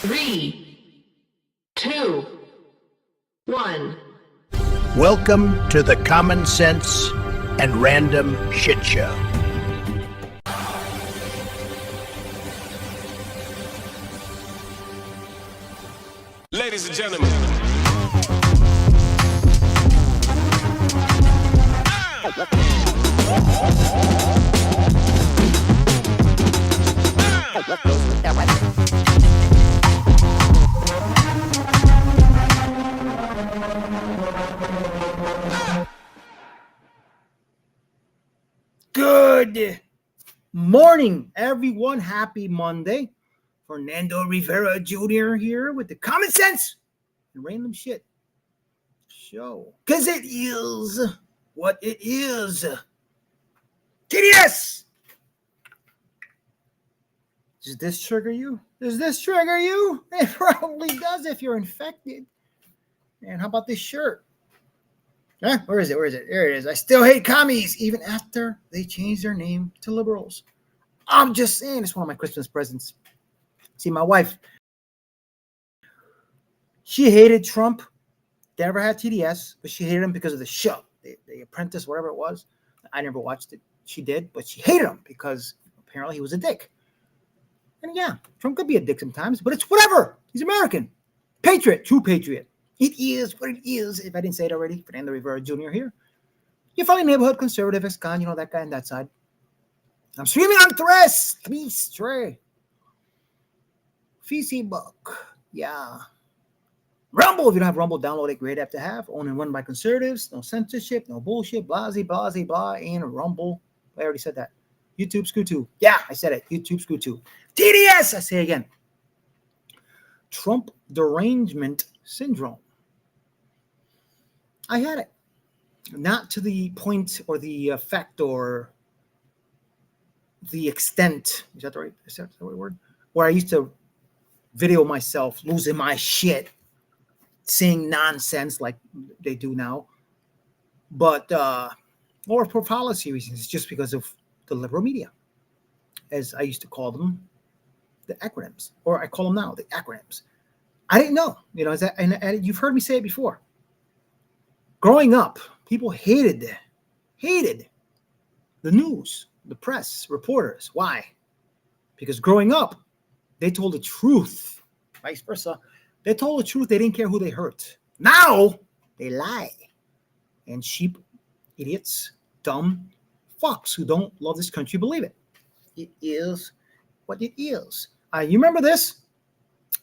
3, 2, 1. Welcome to the Common Sense and Random Shit Show. Ladies and gentlemen. Good morning, everyone. Happy Monday. Fernando Rivera Jr. here with the Common Sense and Random Shit Show. Because it is what it is. TDS! Does this trigger you? Does this trigger you? It probably does if you're infected. And how about this shirt? Huh? Where is it? Where is it? There it is. I still hate commies, even after they changed their name to liberals. I'm just saying, it's one of my Christmas presents. See, my wife, she hated Trump. They never had TDS, but she hated him because of the show, the Apprentice, whatever it was. I never watched it. She did, but she hated him because apparently he was a dick. And yeah, Trump could be a dick sometimes, but it's whatever. He's American. Patriot, true patriot. It is what it is. If I didn't say it already, Fernando Rivera Jr. here. You're probably neighborhood conservative, ex-con, you know, that guy on that side. I'm streaming on Thresh, Facebook. Yeah. Rumble, if you don't have Rumble, download it. Great app to have. Owned and run by conservatives. No censorship, no bullshit. Blah, and Rumble. I already said that. YouTube, Scoo 2. Yeah, I said it. YouTube, Scoo 2. TDS, I say again. Trump derangement syndrome. I had it. Not to the point or the effect or the extent. Is that the right word? Where I used to video myself losing my shit, saying nonsense like they do now. But or for policy reasons, just because of the liberal media, as I used to call them, the acronyms, or I call them now the acronyms. I didn't know, you know, and you've heard me say it before. Growing up, people hated the news, the press, reporters. Why? Because growing up, they told the truth. Vice versa. They told the truth. They didn't care who they hurt. Now, they lie. And sheep, idiots, dumb fucks who don't love this country believe it. It is what it is. You remember this?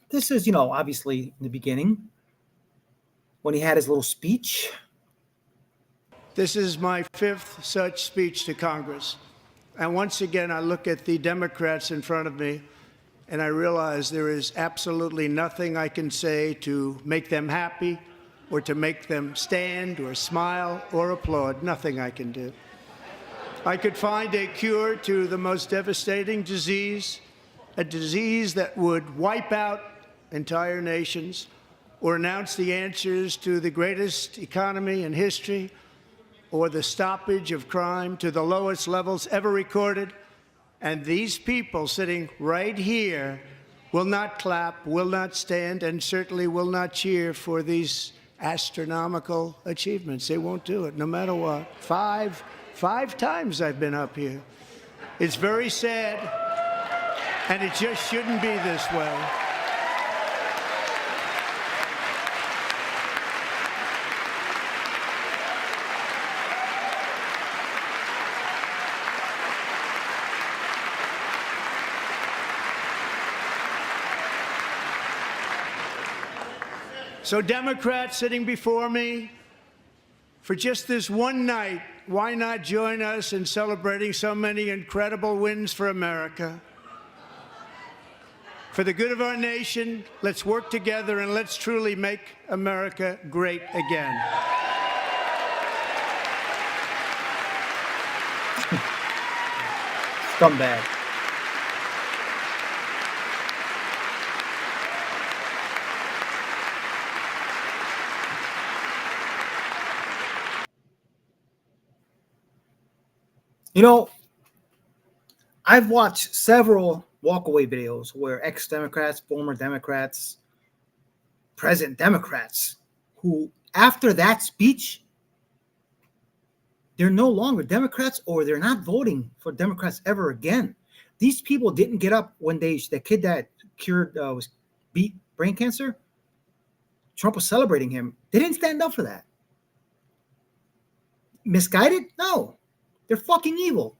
This is, you know, obviously in the beginning when he had his little speech. This is my fifth such speech to Congress. And once again, I look at the Democrats in front of me, and I realize there is absolutely nothing I can say to make them happy or to make them stand or smile or applaud. Nothing I can do. I could find a cure to the most devastating disease, a disease that would wipe out entire nations, or announce the answers to the greatest economy in history, or the stoppage of crime to the lowest levels ever recorded. And these people sitting right here will not clap, will not stand, and certainly will not cheer for these astronomical achievements. They won't do it, no matter what. Five times I've been up here. It's very sad, and it just shouldn't be this way. So Democrats sitting before me, for just this one night, why not join us in celebrating so many incredible wins for America? For the good of our nation, let's work together and let's truly make America great again. Scumbag. You know, I've watched several walkaway videos where ex-Democrats, former Democrats, present Democrats, who after that speech, they're no longer Democrats, or they're not voting for Democrats ever again. These people didn't get up when the kid that was beat brain cancer. Trump was celebrating him. They didn't stand up for that. Misguided? No. They're fucking evil.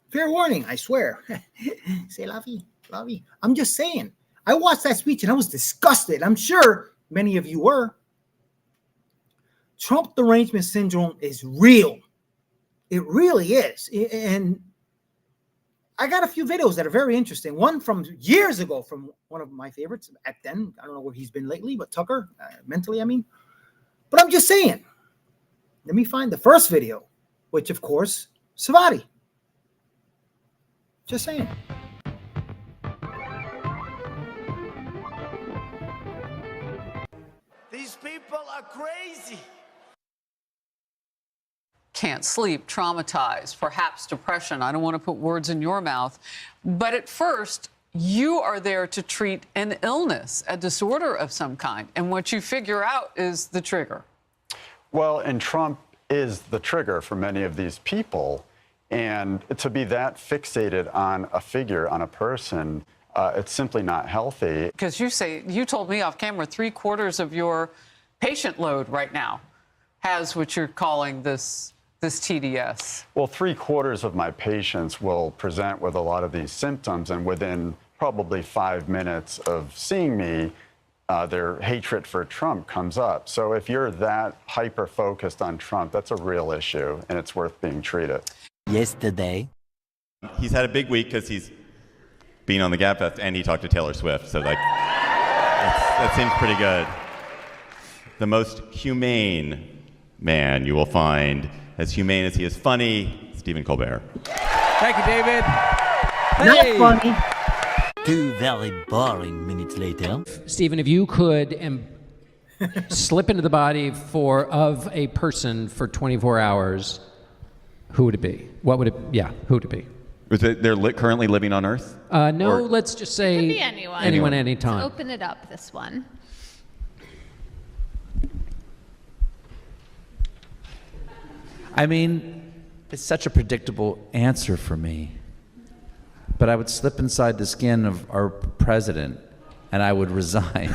Fair warning, I swear. Say la vie, la vie. I'm just saying. I watched that speech and I was disgusted. I'm sure many of you were. Trump derangement syndrome is real. It really is. And I got a few videos that are very interesting. One from years ago from one of my favorites back then. I don't know where he's been lately, but Tucker, mentally, I mean. But I'm just saying. Let me find the first video, which, of course, Savati. Just saying. These people are crazy. Can't sleep, traumatized, perhaps depression. I don't want to put words in your mouth. But at first, you are there to treat an illness, a disorder of some kind. And what you figure out is the trigger. Well, and Trump is the trigger for many of these people. And to be that fixated on a figure, on a person, it's simply not healthy. Because you told me off camera, 3/4 of your patient load right now has what you're calling this TDS. Well, 3/4 of my patients will present with a lot of these symptoms, and within probably 5 minutes of seeing me, their hatred for Trump comes up. So if you're that hyper-focused on Trump, that's a real issue, and it's worth being treated. Yesterday, he's had a big week because he's been on the Gap Fest and he talked to Taylor Swift. So that seems pretty good. The most humane man you will find, as humane as he is funny, Stephen Colbert. Thank you, David. Not funny. 2 very boring minutes later. Stephen, if you could slip into the body of a person for 24 hours, who would it be? What would it? Yeah, who would it be? They're currently living on Earth? No, Or- let's just say Could be anyone. anyone, anytime. Let's open it up, this one. I mean, it's such a predictable answer for me. But I would slip inside the skin of our president and I would resign.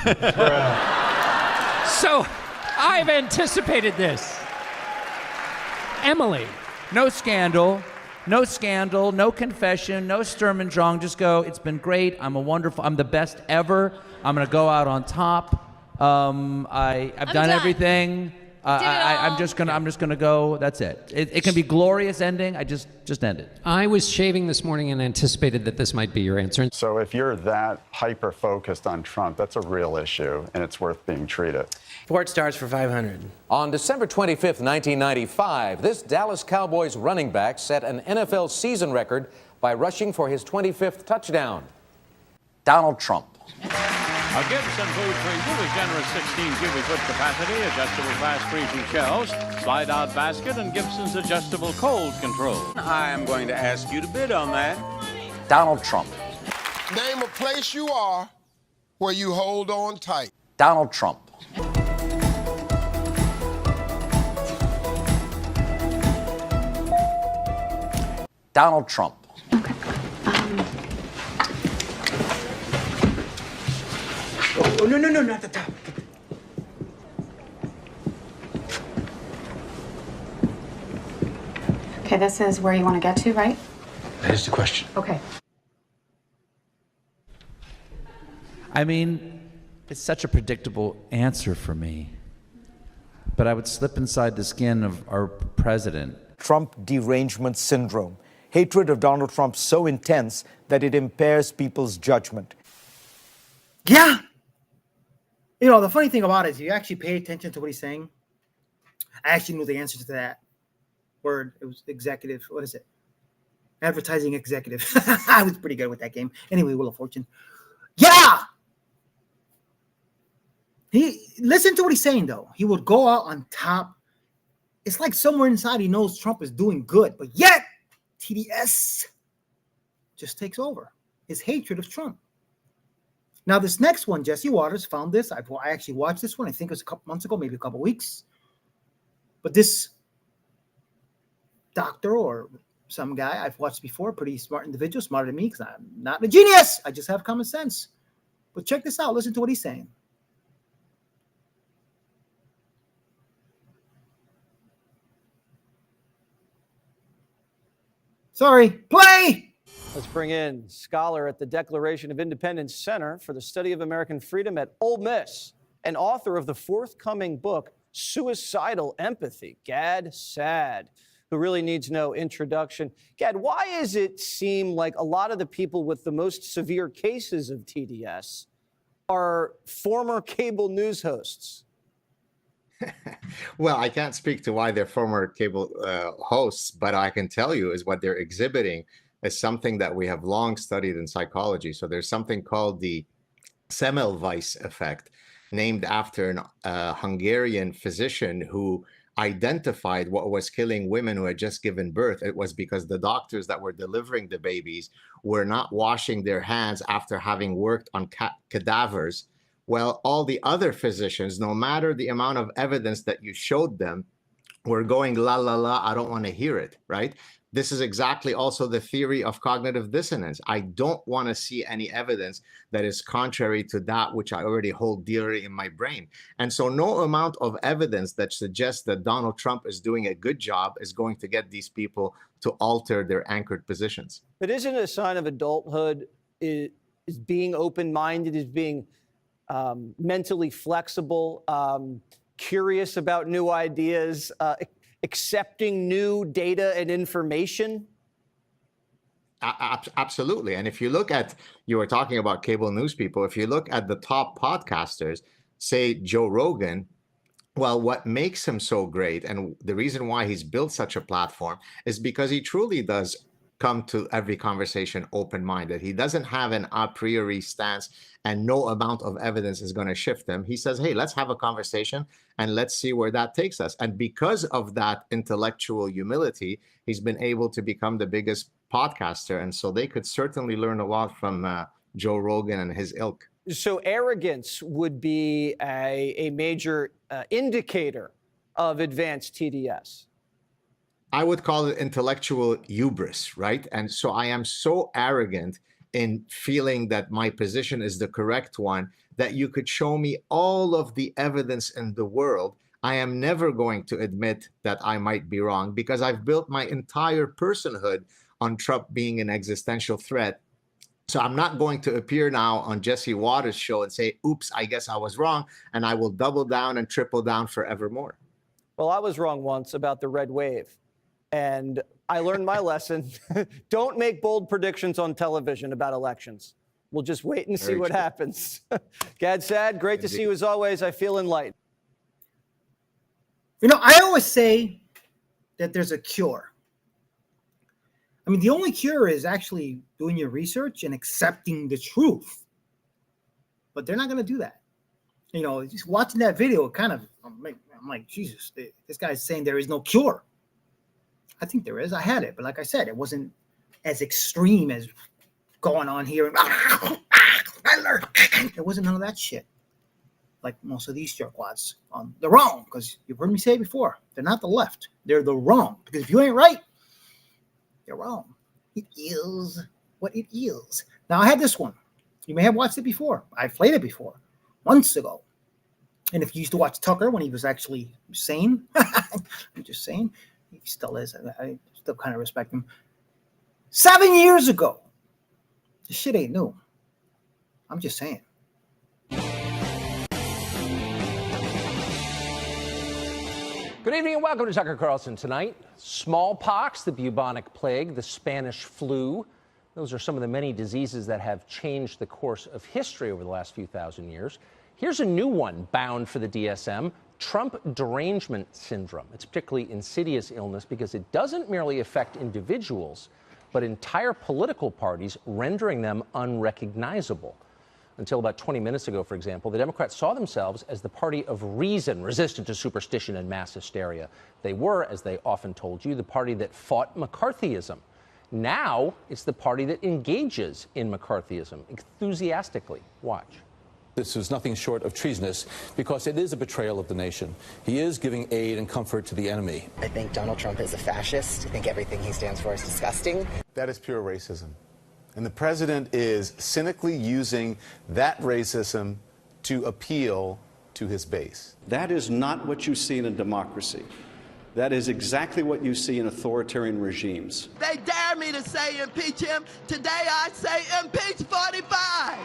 So, I've anticipated this. Emily. No scandal, no confession, no Sturm und Drang. Just go, it's been great. I'm the best ever. I'm going to go out on top. I've done everything. I'm just gonna go. That's it. It can be glorious ending. I just end it. I was shaving this morning and anticipated that this might be your answer. So if you're that hyper-focused on Trump, that's a real issue, and it's worth being treated. Sports Stars for 500. On December 25th, 1995, this Dallas Cowboys running back set an NFL season record by rushing for his 25th touchdown. Donald Trump. A Gibson food freezer with generous 16 cubic foot capacity, adjustable fast freezing shelves, slide out basket, and Gibson's adjustable cold control. I am going to ask you to bid on that. Donald Trump. Name a place you are where you hold on tight. Donald Trump. Donald Trump. Oh, no, not the top. Okay, this is where you want to get to, right? That is the question. Okay. I mean, it's such a predictable answer for me. But I would slip inside the skin of our president. Trump derangement syndrome. Hatred of Donald Trump so intense that it impairs people's judgment. Yeah. You know, the funny thing about it is you actually pay attention to what he's saying. I actually knew the answer to that word. It was executive. What is it? Advertising executive. I was pretty good with that game. Anyway, Wheel of Fortune. Yeah. Listen to what he's saying, though. He would go out on top. It's like somewhere inside he knows Trump is doing good, but yet TDS just takes over. is hatred of Trump. Now, this next one, Jesse Waters found this. I actually watched this one. I think it was a couple months ago, maybe a couple weeks. But this doctor or some guy I've watched before, pretty smart individual, smarter than me because I'm not a genius. I just have common sense. But check this out. Listen to what he's saying. Sorry, play! Let's bring in scholar at the Declaration of Independence Center for the Study of American Freedom at Ole Miss and author of the forthcoming book, Suicidal Empathy, Gad Saad, who really needs no introduction. Gad, why does it seem like a lot of the people with the most severe cases of TDS are former cable news hosts? Well, I can't speak to why they're former cable hosts, but I can tell you is what they're exhibiting is something that we have long studied in psychology. So there's something called the Semmelweis effect, named after a Hungarian physician who identified what was killing women who had just given birth. It was because the doctors that were delivering the babies were not washing their hands after having worked on cadavers. Well, all the other physicians, no matter the amount of evidence that you showed them, were going, la, la, la, I don't want to hear it, right? This is exactly also the theory of cognitive dissonance. I don't want to see any evidence that is contrary to that which I already hold dearly in my brain. And so no amount of evidence that suggests that Donald Trump is doing a good job is going to get these people to alter their anchored positions. But isn't it a sign of adulthood is being open-minded, is being mentally flexible, curious about new ideas, accepting new data and information? Absolutely. And if you look at, you were talking about cable news people, if you look at the top podcasters, say Joe Rogan, well, what makes him so great and the reason why he's built such a platform is because he truly does come to every conversation open-minded. He doesn't have an a priori stance and no amount of evidence is going to shift him. He says, hey, let's have a conversation and let's see where that takes us. And because of that intellectual humility, he's been able to become the biggest podcaster. And so they could certainly learn a lot from Joe Rogan and his ilk. So arrogance would be a major indicator of advanced TDS. I would call it intellectual hubris, right? And so I am so arrogant in feeling that my position is the correct one, that you could show me all of the evidence in the world. I am never going to admit that I might be wrong because I've built my entire personhood on Trump being an existential threat. So I'm not going to appear now on Jesse Waters' show and say, oops, I guess I was wrong. And I will double down and triple down forevermore. Well, I was wrong once about the red wave. And I learned my lesson. Don't make bold predictions on television about elections. We'll just wait and see what happens. Gad Saad, great to see you as always. I feel enlightened. You know, I always say that there's a cure. I mean, the only cure is actually doing your research and accepting the truth. But they're not going to do that. You know, just watching that video, I'm like, Jesus, this guy's saying there is no cure. I think there is. I had it, but like I said, it wasn't as extreme as going on here. There wasn't none of that shit. Like most of these jerkwads. They're wrong, because you've heard me say it before. They're not the left. They're the wrong. Because if you ain't right, you're wrong. It is what it is. Now, I had this one. You may have watched it before. I played it before, months ago. And if you used to watch Tucker when he was actually sane, I'm just saying, he still is. I still kind of respect him. 7 years ago. This shit ain't new. I'm just saying. Good evening and welcome to Tucker Carlson Tonight. Smallpox, the bubonic plague, the Spanish flu. Those are some of the many diseases that have changed the course of history over the last few thousand years. Here's a new one bound for the DSM, Trump derangement syndrome. It's a particularly insidious illness because it doesn't merely affect individuals, but entire political parties, rendering them unrecognizable. Until about 20 minutes ago, for example, the Democrats saw themselves as the party of reason, resistant to superstition and mass hysteria. They were, as they often told you, the party that fought McCarthyism. Now it's the party that engages in McCarthyism enthusiastically. Watch. This is nothing short of treasonous because it is a betrayal of the nation. He is giving aid and comfort to the enemy. I think Donald Trump is a fascist. I think everything he stands for is disgusting. That is pure racism. And the president is cynically using that racism to appeal to his base. That is not what you see in a democracy. That is exactly what you see in authoritarian regimes. They dare me to say impeach him. Today I say impeach 45.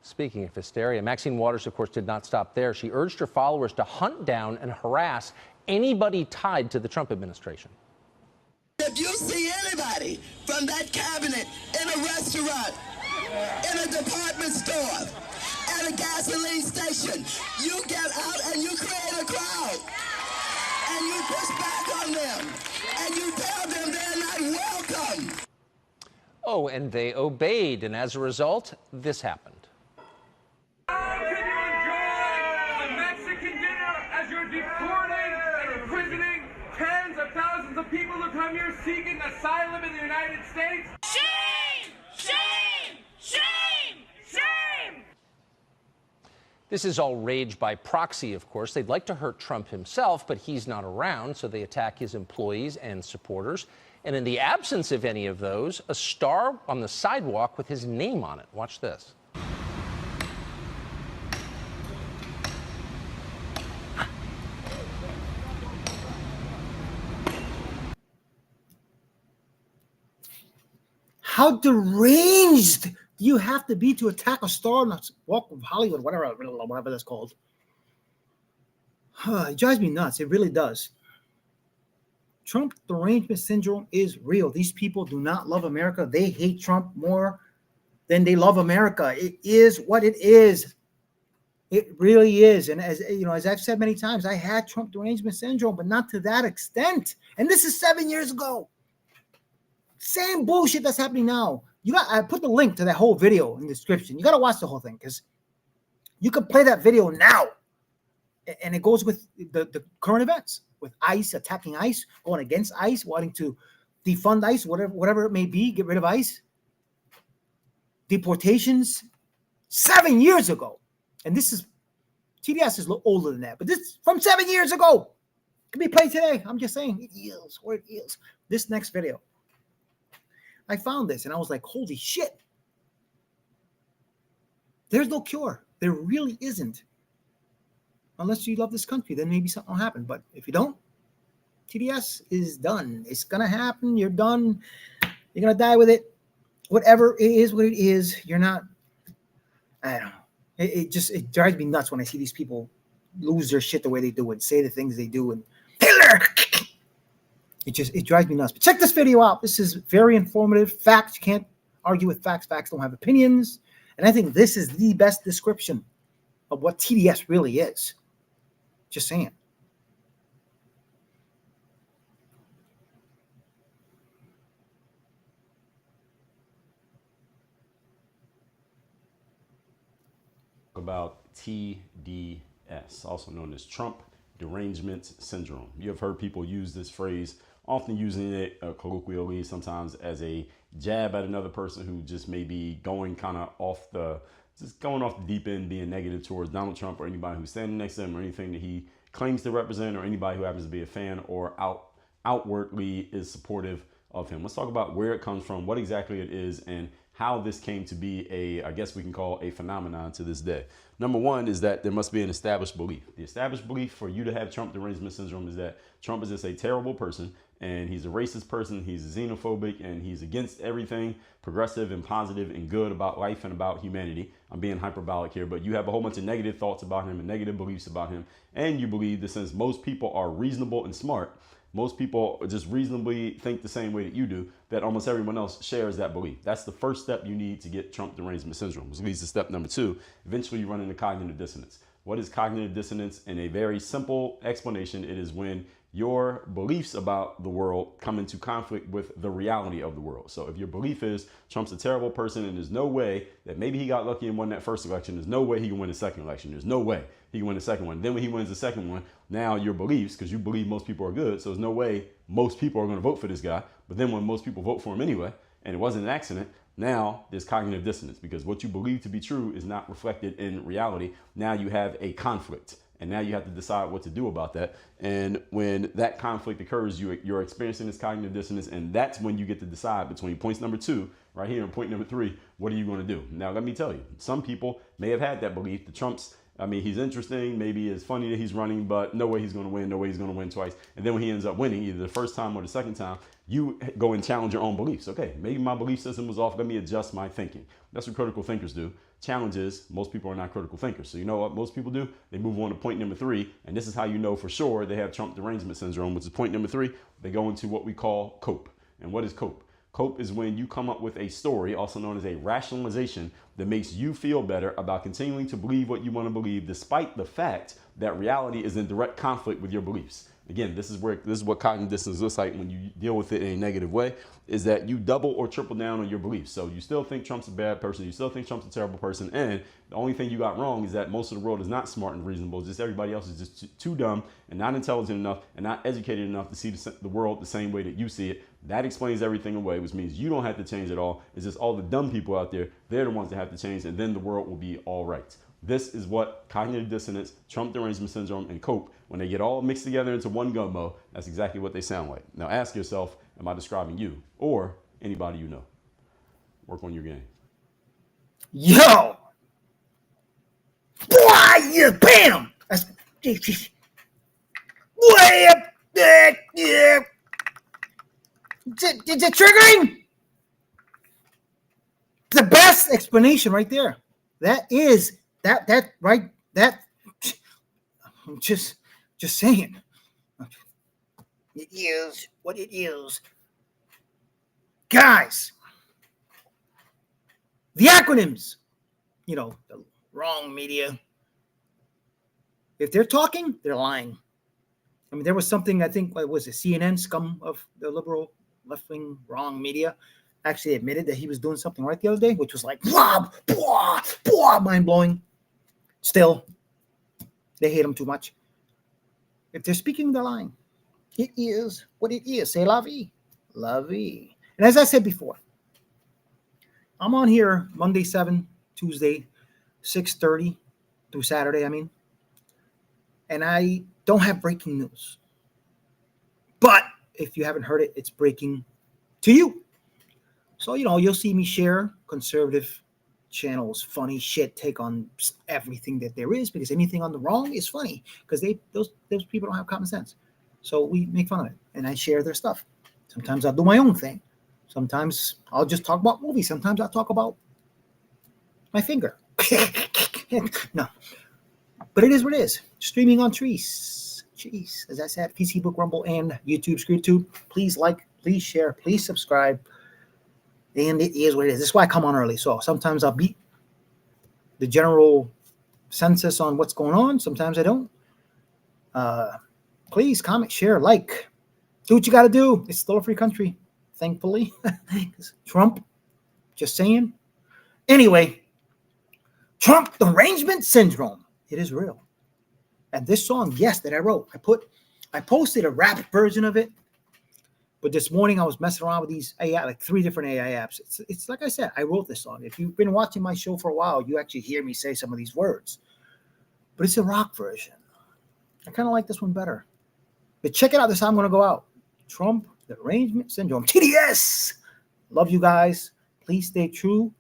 Speaking of hysteria, Maxine Waters, of course, did not stop there. She urged her followers to hunt down and harass anybody tied to the Trump administration. If you see anybody from that cabinet in a restaurant, in a department store, at a gasoline station, you get out and you create a crowd. And you push back on them. And you tell them they're not welcome. Oh, and they obeyed. And as a result, this happened. Tens of thousands of people who come here seeking asylum in the United States. Shame! Shame! Shame! Shame! This is all rage by proxy, of course. They'd like to hurt Trump himself, but he's not around, so they attack his employees and supporters. And in the absence of any of those, a star on the sidewalk with his name on it. Watch this. How deranged do you have to be to attack a star on the Walk of Hollywood, whatever that's called? It drives me nuts. It really does. Trump derangement syndrome is real. These people do not love America. They hate Trump more than they love America. It is what it is. It really is. And as you know, as I've said many times, I had Trump derangement syndrome, but not to that extent. And this is 7 years ago. Same bullshit that's happening now. I put the link to that whole video in the description. You got to watch the whole thing because you can play that video now. And it goes with the current events, with ICE attacking ICE, going against ICE, wanting to defund ICE, whatever it may be, get rid of ICE. Deportations 7 years ago. And this is, TDS is a little older than that, but this is from 7 years ago. It can be played today. I'm just saying, it is where it is. This next video. I found this and I was like, holy shit. There's no cure. There really isn't. Unless you love this country, then maybe something will happen. But if you don't, TDS is done. It's going to happen. You're done. You're going to die with it. Whatever it is, what it is, you're not. I don't know. It drives me nuts when I see these people lose their shit the way they do and say the things they do. And Hitler! It drives me nuts. But check this video out. This is very informative. Facts. You can't argue with facts. Facts don't have opinions. And I think this is the best description of what TDS really is. Just saying. About TDS, also known as Trump derangement syndrome. You have heard people use this phrase, often using it colloquially, sometimes as a jab at another person who just may be going kind of off the deep end, being negative towards Donald Trump or anybody who's standing next to him or anything that he claims to represent or anybody who happens to be a fan or outwardly is supportive of him. Let's talk about where it comes from, what exactly it is, and how this came to be I guess we can call a phenomenon to this day. Number one is that there must be an established belief. The established belief for you to have Trump derangement syndrome is that Trump is just a terrible person and he's a racist person, he's xenophobic, and he's against everything progressive and positive and good about life and about humanity. I'm being hyperbolic here, but you have a whole bunch of negative thoughts about him and negative beliefs about him. And you believe that since most people are reasonable and smart, most people just reasonably think the same way that you do, that almost everyone else shares that belief. That's the first step you need to get Trump derangement syndrome, which leads to step number two. Eventually you run into cognitive dissonance. What is cognitive dissonance? In a very simple explanation, it is when your beliefs about the world come into conflict with the reality of the world. So if your belief is Trump's a terrible person and there's no way that maybe he got lucky and won that first election, there's no way he can win the second election, there's no way he can win the second one. Then when he wins the second one, now your beliefs, because you believe most people are good, so there's no way most people are going to vote for this guy. But then when most people vote for him anyway, and it wasn't an accident, now there's cognitive dissonance because what you believe to be true is not reflected in reality. Now you have a conflict. And now you have to decide what to do about that. And when that conflict occurs, you're experiencing this cognitive dissonance. And that's when you get to decide between points number 2 right here and point number 3, what are you going to do? Now, let me tell you, some people may have had that belief. The Trump's, he's interesting. Maybe it's funny that he's running, but no way he's going to win. No way he's going to win twice. And then when he ends up winning, either the first time or the second time, you go and challenge your own beliefs. Okay, maybe my belief system was off. Let me adjust my thinking. That's what critical thinkers do. Challenge is most people are not critical thinkers. So you know what most people do? They move on to point number 3. And this is how you know for sure they have Trump derangement syndrome, which is point number 3. They go into what we call cope. And what is cope? Cope is when you come up with a story, also known as a rationalization, that makes you feel better about continuing to believe what you want to believe, despite the fact that reality is in direct conflict with your beliefs. Again, this is what cognitive dissonance looks like when you deal with it in a negative way, is that you double or triple down on your beliefs. So you still think Trump's a bad person. You still think Trump's a terrible person. And the only thing you got wrong is that most of the world is not smart and reasonable. Just everybody else is just too dumb and not intelligent enough and not educated enough to see the world the same way that you see it. That explains everything away, which means you don't have to change at all. It's just all the dumb people out there, they're the ones that have to change, and then the world will be all right. This is what cognitive dissonance, Trump derangement syndrome, and cope, when they get all mixed together into one gumbo, that's exactly what they sound like. Now ask yourself, am I describing you or anybody you know? Work on your game. Yo! Boy, you bam! That's way up there. Yeah. Is it triggering? The best explanation right there. That is that right. That I'm just saying. It is what it is, guys. The acronyms, the wrong media. If they're talking, they're lying. There was something, I think, what was it, CNN, scum of the liberal left-wing wrong media, actually admitted that he was doing something right the other day, which was like, blah, blah, blah, mind-blowing. Still, they hate him too much. If they're speaking, they're lying. It is what it is. C'est la vie. La vie. And as I said before, I'm on here Monday 7, Tuesday 6:30 through Saturday, and I don't have breaking news. But if you haven't heard it, it's breaking to you. So, you'll see me share conservative channels, funny shit, take on everything that there is, because anything on the wrong is funny, because those people don't have common sense. So we make fun of it, and I share their stuff. Sometimes I'll do my own thing. Sometimes I'll just talk about movies. Sometimes I'll talk about my finger. No. But it is what it is. Streaming on Trees. Jeez. As I said, PC Book Rumble and YouTube ScrewTube. Please like, please share, please subscribe. And it is what it is. This is why I come on early. So sometimes I'll beat the general census on what's going on. Sometimes I don't. Please comment, share, like. Do what you got to do. It's still a free country, thankfully. Trump, just saying. Anyway, Trump derangement syndrome. It is real. And this song, yes, that I wrote, I posted a rap version of it. But this morning I was messing around with these AI, like 3 different AI apps. It's like I said, I wrote this song. If you've been watching my show for a while, you actually hear me say some of these words. But it's a rock version. I kind of like this one better. But check it out. This is how I'm going to go out. Trump derangement syndrome. TDS. Love you guys. Please stay true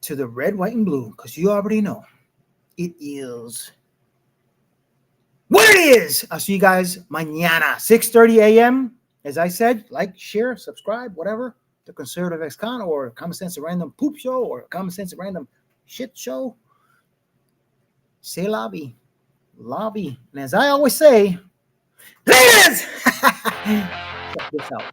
to the red, white, and blue, because you already know it is what it is. I'll see you guys mañana, 6:30 a.m. As I said, like, share, subscribe, whatever. The Conservative Ex-Con, or Common Sense a Random Poop Show, or Common Sense a Random Shit Show. Say la vie. La vie. And as I always say, ladies! Check this out.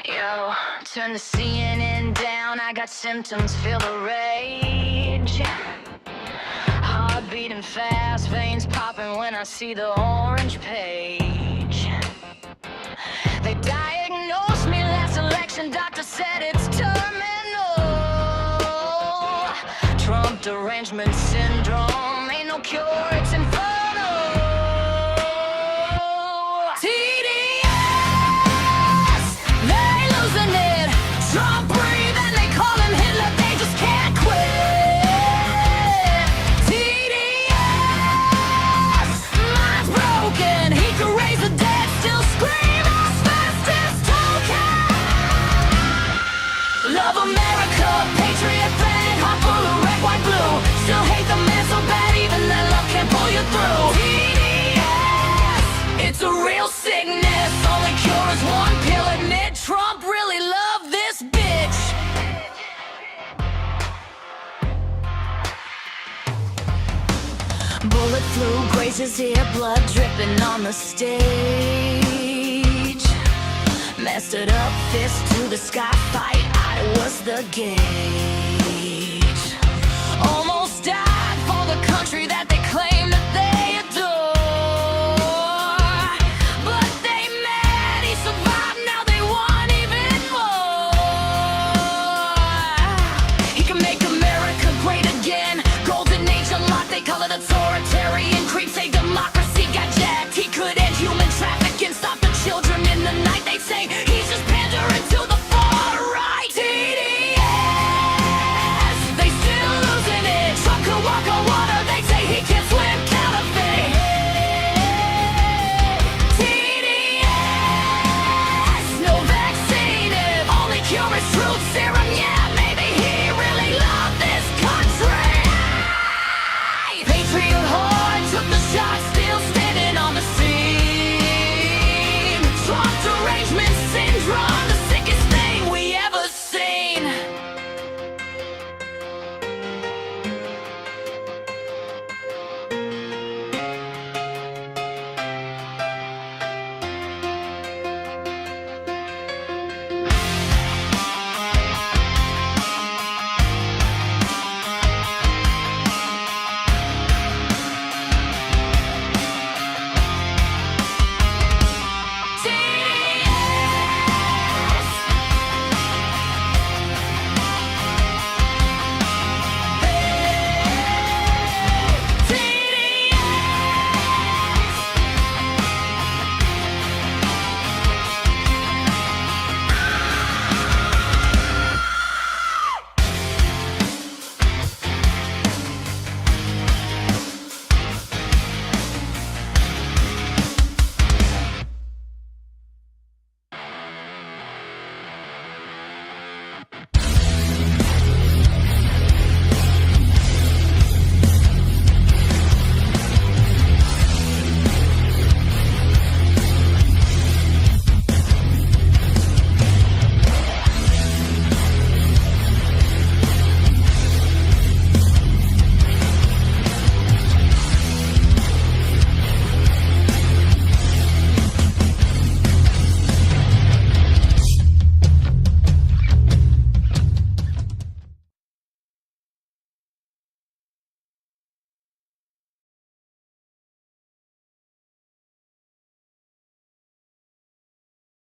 Yo, turn the CNN down. I got symptoms, feel the rage. Hard beating fast, veins popping when I see the orange page. They diagnosed me last election, doctor said it's terminal. Trump derangement syndrome, ain't no cure, it's infernal. TDS, they losing it. Trump breathe and they call him Hitler, they just can't quit. TDS, mind's broken, he could raise the dead, still scream as fast as token. Love America, patriot flag, heart full of red, white, blue. Still hate the man so bad, even that love can't pull you through. TDS, it's a real sickness, only cure is one pill. Admit Trump really loved this bitch. Bullet flew, grazes here, blood dripping on the stage. Messed it up, fist to the sky, fight, I was the gauge. Almost died for the country that